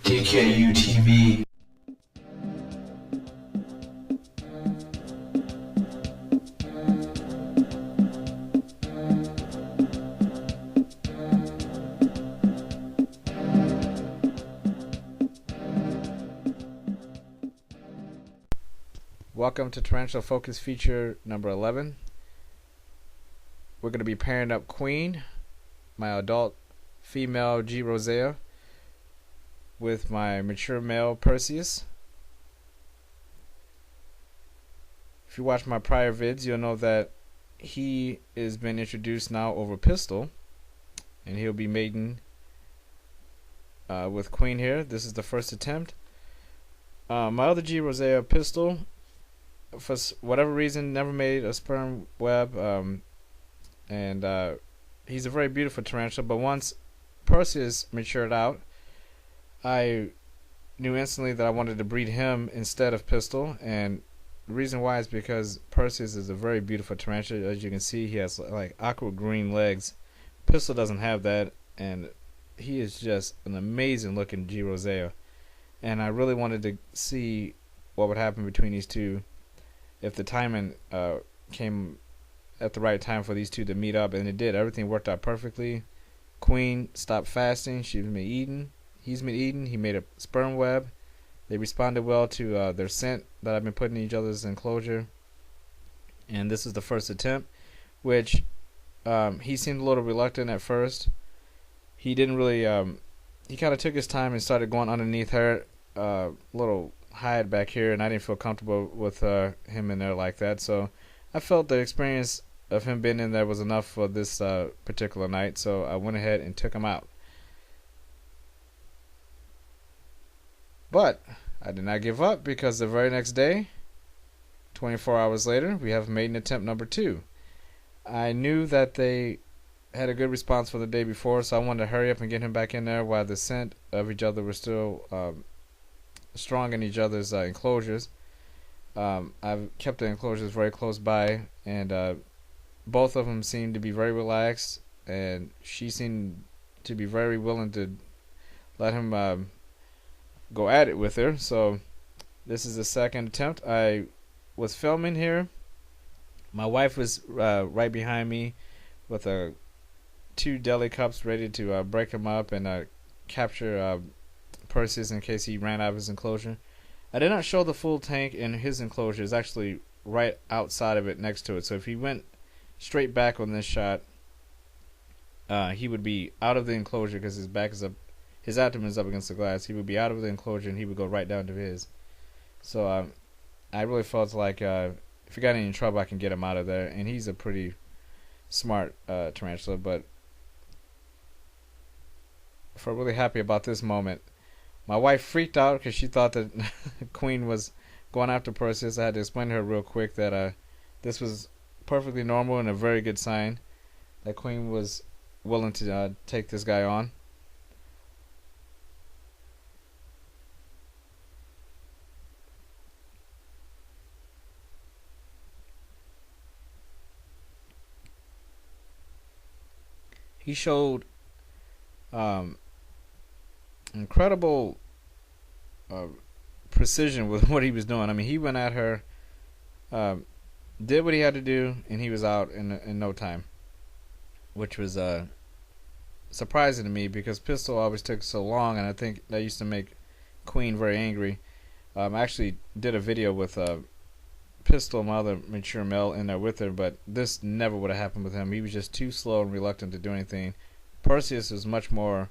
DKU TV. Welcome to Tarantula Focus feature number 11. We're going to be pairing up Queen, my adult female G Rosea, with my mature male Perseus. If you watch my prior vids, you'll know that he is been introduced now over pistol, and he'll be mating with Queen here. This is the first attempt. My other G Rosea pistol, for whatever reason, never made a sperm web, and he's a very beautiful tarantula. But once Perseus matured out, I knew instantly that I wanted to breed him instead of pistol, and the reason why is because Perseus is a very beautiful tarantula. As you can see, he has like aqua green legs. Pistol doesn't have that, and he is just an amazing looking G Rosea, and I really wanted to see what would happen between these two if the timing came at the right time for these two to meet up, and it did. Everything worked out perfectly. Queen stopped fasting. She's been eating. He's been eating. He made a sperm web. They responded well to their scent that I've been putting in each other's enclosure. And this is the first attempt, which he seemed a little reluctant at first. He didn't really. He kind of took his time and started going underneath her, little hide back here, and I didn't feel comfortable with him in there like that. So I felt the experience of him being in there was enough for this particular night. So I went ahead and took him out. But I did not give up, because the very next day, 24 hours later, we have maiden attempt number 2. I knew that they had a good response for the day before, so I wanted to hurry up and get him back in there while the scent of each other was still strong in each other's enclosures. I've kept the enclosures very close by, and both of them seemed to be very relaxed, and she seemed to be very willing to let him go at it with her. So this is the second attempt. I was filming here. My wife was right behind me with 2 deli cups ready to break him up and capture Perseus in case he ran out of his enclosure. I did not show the full tank, and his enclosure is actually right outside of it, next to it. So if he went straight back on this shot, he would be out of the enclosure because his back is up. His abdomen is up against the glass. He would be out of the enclosure, and he would go right down to his. So I really felt like if he got any trouble, I can get him out of there. And he's a pretty smart tarantula. But I felt really happy about this moment. My wife freaked out because she thought that Queen was going after Perseus. I had to explain to her real quick that this was perfectly normal and a very good sign that Queen was willing to take this guy on. He showed incredible precision with what he was doing. I mean, he went at her, did what he had to do, and he was out in no time, which was surprising to me, because pistol always took so long, and I think that used to make Queen very angry. I actually did a video with pistol, my other mature male, in there with her, but this never would have happened with him. He was just too slow and reluctant to do anything. Perseus was much more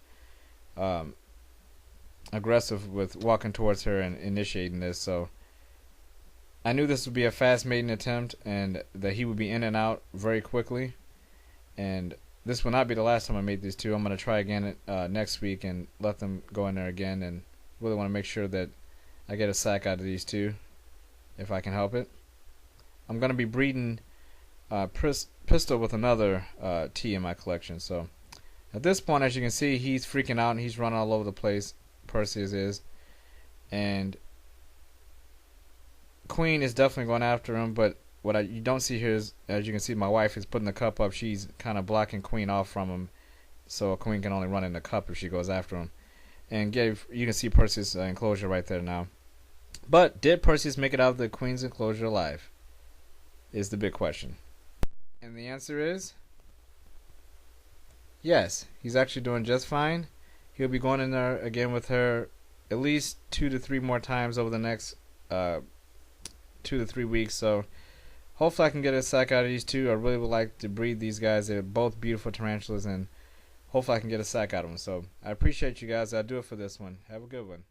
aggressive with walking towards her and initiating this. So I knew this would be a fast maiden attempt, and that he would be in and out very quickly. And this will not be the last time I made these two. I'm going to try again next week and let them go in there again, and really want to make sure that I get a sack out of these two if I can help it. I'm going to be breeding pistol with another T in my collection. So at this point, as you can see, he's freaking out and he's running all over the place. Perseus is, and Queen is definitely going after him. But what you don't see here is, as you can see, my wife is putting the cup up. She's kind of blocking Queen off from him, so Queen can only run in the cup if she goes after him. and you can see Perseus' enclosure right there now. But did Perseus make it out of the queen's enclosure alive? Is the big question. And the answer is yes. He's actually doing just fine. He'll be going in there again with her at least 2 to 3 more times over the next 2 to 3 weeks. So hopefully I can get a sack out of these two. I really would like to breed these guys. They're both beautiful tarantulas, and hopefully I can get a sack out of them. So I appreciate you guys. I'll do it for this one. Have a good one.